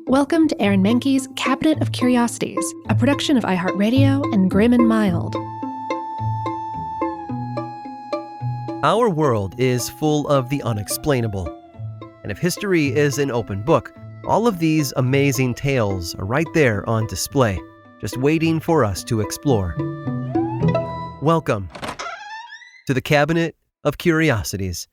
Welcome to Aaron Mahnke's Cabinet of Curiosities, a production of iHeartRadio and Grim and Mild. Our world is full of the unexplainable. And if history is an open book, all of these amazing tales are right there on display, just waiting for us to explore. Welcome to the Cabinet of Curiosities.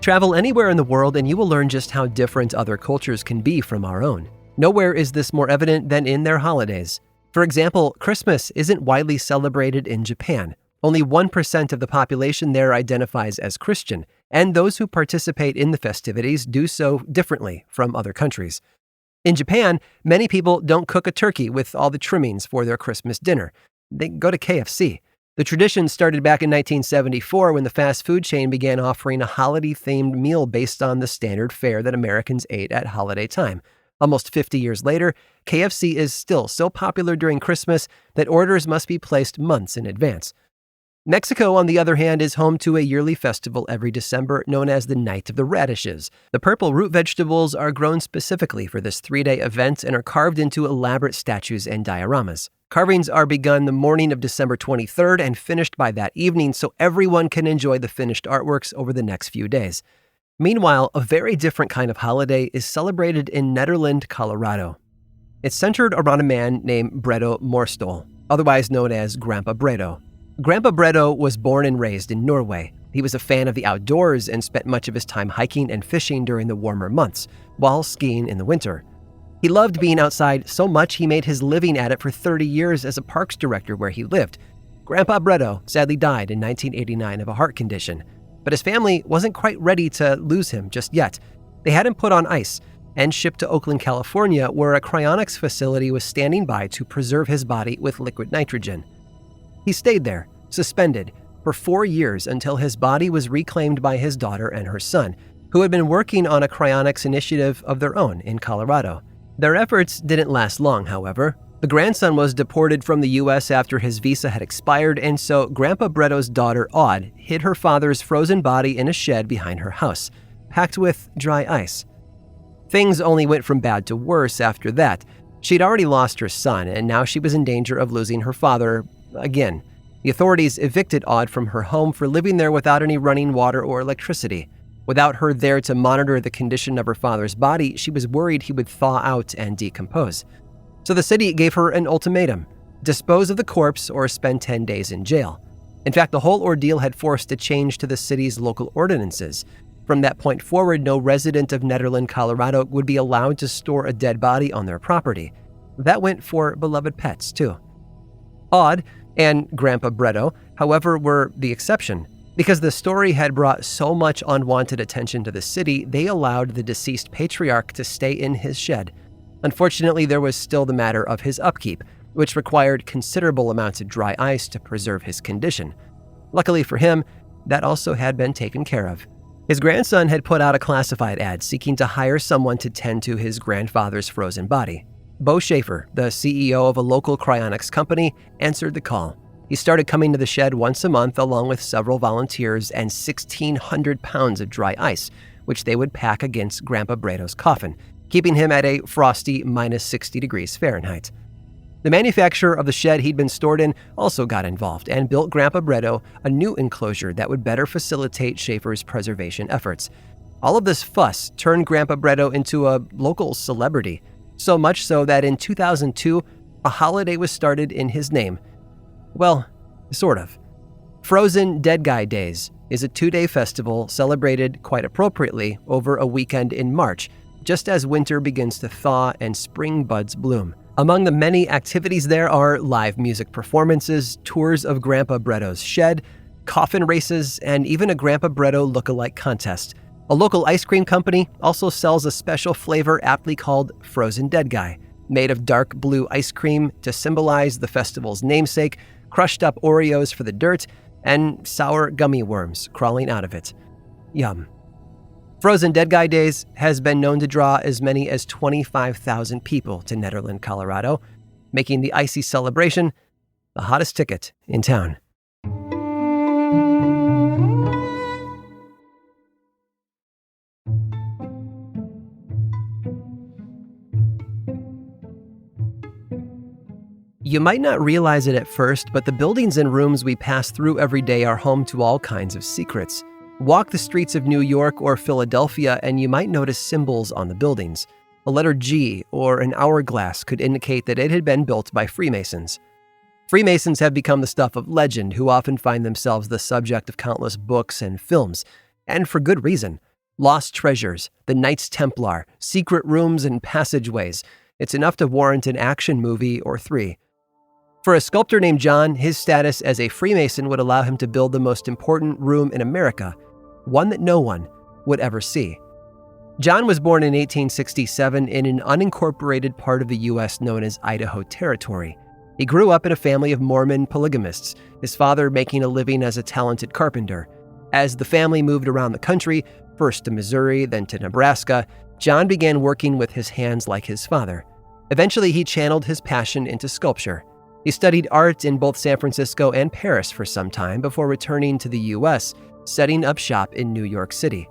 Travel anywhere in the world and you will learn just how different other cultures can be from our own. Nowhere is this more evident than in their holidays. For example, Christmas isn't widely celebrated in Japan. Only 1% of the population there identifies as Christian, and those who participate in the festivities do so differently from other countries. In Japan, many people don't cook a turkey with all the trimmings for their Christmas dinner. They go to KFC. The tradition started back in 1974 when the fast food chain began offering a holiday-themed meal based on the standard fare that Americans ate at holiday time. Almost 50 years later, KFC is still so popular during Christmas that orders must be placed months in advance. Mexico, on the other hand, is home to a yearly festival every December known as the Night of the Radishes. The purple root vegetables are grown specifically for this 3-day event and are carved into elaborate statues and dioramas. Carvings are begun the morning of December 23rd and finished by that evening so everyone can enjoy the finished artworks over the next few days. Meanwhile, a very different kind of holiday is celebrated in Nederland, Colorado. It's centered around a man named Bredo Morstol, otherwise known as Grandpa Bredo. Grandpa Bredo was born and raised in Norway. He was a fan of the outdoors and spent much of his time hiking and fishing during the warmer months, while skiing in the winter. He loved being outside so much he made his living at it for 30 years as a parks director where he lived. Grandpa Bredo sadly died in 1989 of a heart condition, but his family wasn't quite ready to lose him just yet. They had him put on ice and shipped to Oakland, California, where a cryonics facility was standing by to preserve his body with liquid nitrogen. He stayed there, suspended, for 4 years until his body was reclaimed by his daughter and her son, who had been working on a cryonics initiative of their own in Colorado. Their efforts didn't last long, however. The grandson was deported from the U.S. after his visa had expired, and so Grandpa Bredo's daughter, Aud, hid her father's frozen body in a shed behind her house, packed with dry ice. Things only went from bad to worse after that. She'd already lost her son, and now she was in danger of losing her father again. The authorities evicted Aud from her home for living there without any running water or electricity. Without her there to monitor the condition of her father's body, she was worried he would thaw out and decompose. So the city gave her an ultimatum: dispose of the corpse or spend 10 days in jail. In fact, the whole ordeal had forced a change to the city's local ordinances. From that point forward, no resident of Nederland, Colorado would be allowed to store a dead body on their property. That went for beloved pets, too. Aud and Grandpa Bredo, however, were the exception. Because the story had brought so much unwanted attention to the city, they allowed the deceased patriarch to stay in his shed. Unfortunately, there was still the matter of his upkeep, which required considerable amounts of dry ice to preserve his condition. Luckily for him, that also had been taken care of. His grandson had put out a classified ad seeking to hire someone to tend to his grandfather's frozen body. Bo Schaefer, the CEO of a local cryonics company, answered the call. He started coming to the shed once a month along with several volunteers and 1,600 pounds of dry ice, which they would pack against Grandpa Bredo's coffin, keeping him at a frosty minus 60 degrees Fahrenheit. The manufacturer of the shed he'd been stored in also got involved and built Grandpa Bredo a new enclosure that would better facilitate Schaefer's preservation efforts. All of this fuss turned Grandpa Bredo into a local celebrity, so much so that in 2002, a holiday was started in his name. Well, sort of. Frozen Dead Guy Days is a 2-day festival celebrated quite appropriately over a weekend in March, just as winter begins to thaw and spring buds bloom. Among the many activities there are live music performances, tours of Grandpa Bredo's shed, coffin races, and even a Grandpa Bredo look-alike contest. A local ice cream company also sells a special flavor aptly called Frozen Dead Guy, made of dark blue ice cream to symbolize the festival's namesake, crushed up Oreos for the dirt, and sour gummy worms crawling out of it. Yum. Frozen Dead Guy Days has been known to draw as many as 25,000 people to Nederland, Colorado, making the icy celebration the hottest ticket in town. You might not realize it at first, but the buildings and rooms we pass through every day are home to all kinds of secrets. Walk the streets of New York or Philadelphia and you might notice symbols on the buildings. A letter G or an hourglass could indicate that it had been built by Freemasons. Freemasons have become the stuff of legend, who often find themselves the subject of countless books and films, and for good reason. Lost treasures, the Knights Templar, secret rooms and passageways. It's enough to warrant an action movie or 3. For a sculptor named John, his status as a Freemason would allow him to build the most important room in America, one that no one would ever see. John was born in 1867 in an unincorporated part of the U.S. known as Idaho Territory. He grew up in a family of Mormon polygamists, his father making a living as a talented carpenter. As the family moved around the country, first to Missouri, then to Nebraska, John began working with his hands like his father. Eventually, he channeled his passion into sculpture. He studied art in both San Francisco and Paris for some time before returning to the U.S., setting up shop in New York City.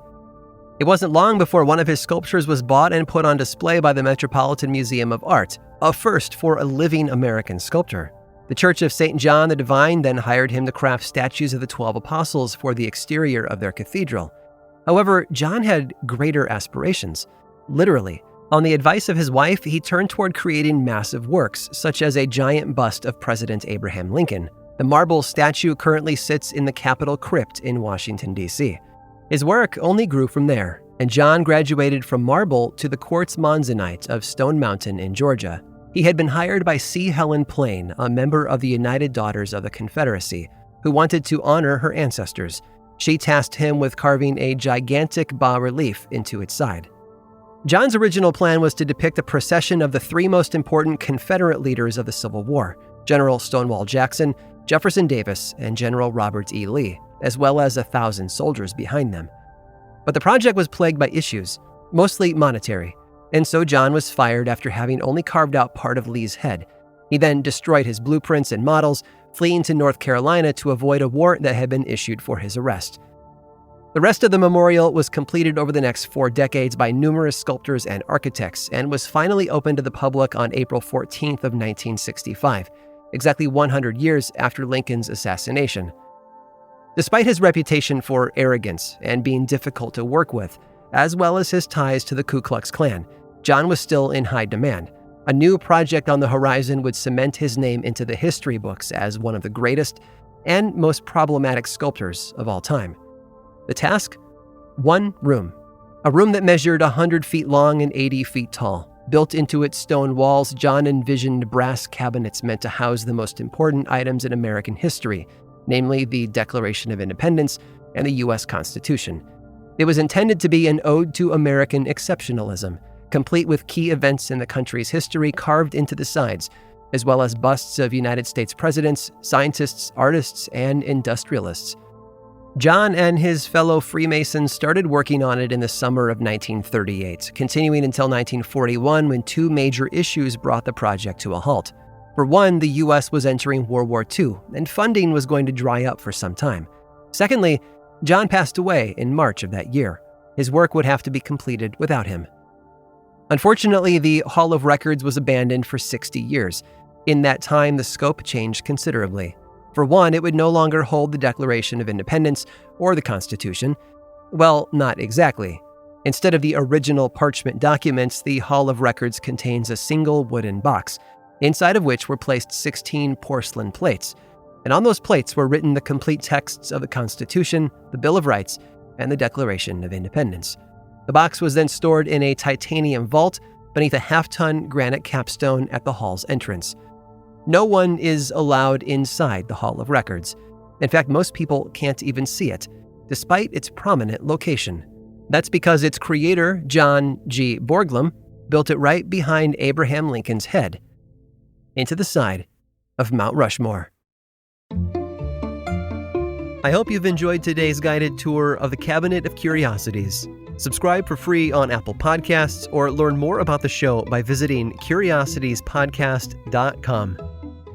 It wasn't long before one of his sculptures was bought and put on display by the Metropolitan Museum of Art, a first for a living American sculptor. The Church of St. John the Divine then hired him to craft statues of the 12 apostles for the exterior of their cathedral. However, John had greater aspirations. Literally, on the advice of his wife, he turned toward creating massive works, such as a giant bust of President Abraham Lincoln. The marble statue currently sits in the Capitol crypt in Washington, D.C. His work only grew from there, and John graduated from marble to the quartz monzonite of Stone Mountain in Georgia. He had been hired by C. Helen Plain, a member of the United Daughters of the Confederacy, who wanted to honor her ancestors. She tasked him with carving a gigantic bas-relief into its side. John's original plan was to depict a procession of the 3 most important Confederate leaders of the Civil War, General Stonewall Jackson, Jefferson Davis, and General Robert E. Lee, as well as 1,000 soldiers behind them. But the project was plagued by issues, mostly monetary, and so John was fired after having only carved out part of Lee's head. He then destroyed his blueprints and models, fleeing to North Carolina to avoid a warrant that had been issued for his arrest. The rest of the memorial was completed over the next 4 decades by numerous sculptors and architects and was finally opened to the public on April 14th of 1965, exactly 100 years after Lincoln's assassination. Despite his reputation for arrogance and being difficult to work with, as well as his ties to the Ku Klux Klan, John was still in high demand. A new project on the horizon would cement his name into the history books as one of the greatest and most problematic sculptors of all time. The task? 1 room. A room that measured 100 feet long and 80 feet tall. Built into its stone walls, John envisioned brass cabinets meant to house the most important items in American history, namely the Declaration of Independence and the U.S. Constitution. It was intended to be an ode to American exceptionalism, complete with key events in the country's history carved into the sides, as well as busts of United States presidents, scientists, artists, and industrialists. John and his fellow Freemasons started working on it in the summer of 1938, continuing until 1941 when 2 major issues brought the project to a halt. For one, the U.S. was entering World War II, and funding was going to dry up for some time. Secondly, John passed away in March of that year. His work would have to be completed without him. Unfortunately, the Hall of Records was abandoned for 60 years. In that time, the scope changed considerably. For one, it would no longer hold the Declaration of Independence or the Constitution. Well, not exactly. Instead of the original parchment documents, the Hall of Records contains a single wooden box, inside of which were placed 16 porcelain plates. And on those plates were written the complete texts of the Constitution, the Bill of Rights, and the Declaration of Independence. The box was then stored in a titanium vault beneath a half-ton granite capstone at the hall's entrance. No one is allowed inside the Hall of Records. In fact, most people can't even see it, despite its prominent location. That's because its creator, John G. Borglum, built it right behind Abraham Lincoln's head, into the side of Mount Rushmore. I hope you've enjoyed today's guided tour of the Cabinet of Curiosities. Subscribe for free on Apple Podcasts or learn more about the show by visiting curiositiespodcast.com.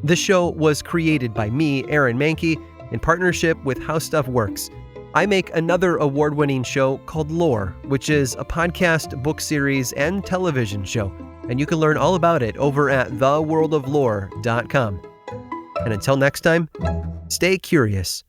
This show was created by me, Aaron Mahnke, in partnership with How Stuff Works. I make another award-winning show called Lore, which is a podcast, book series, and television show. and you can learn all about it over at theworldoflore.com. And until next time, stay curious.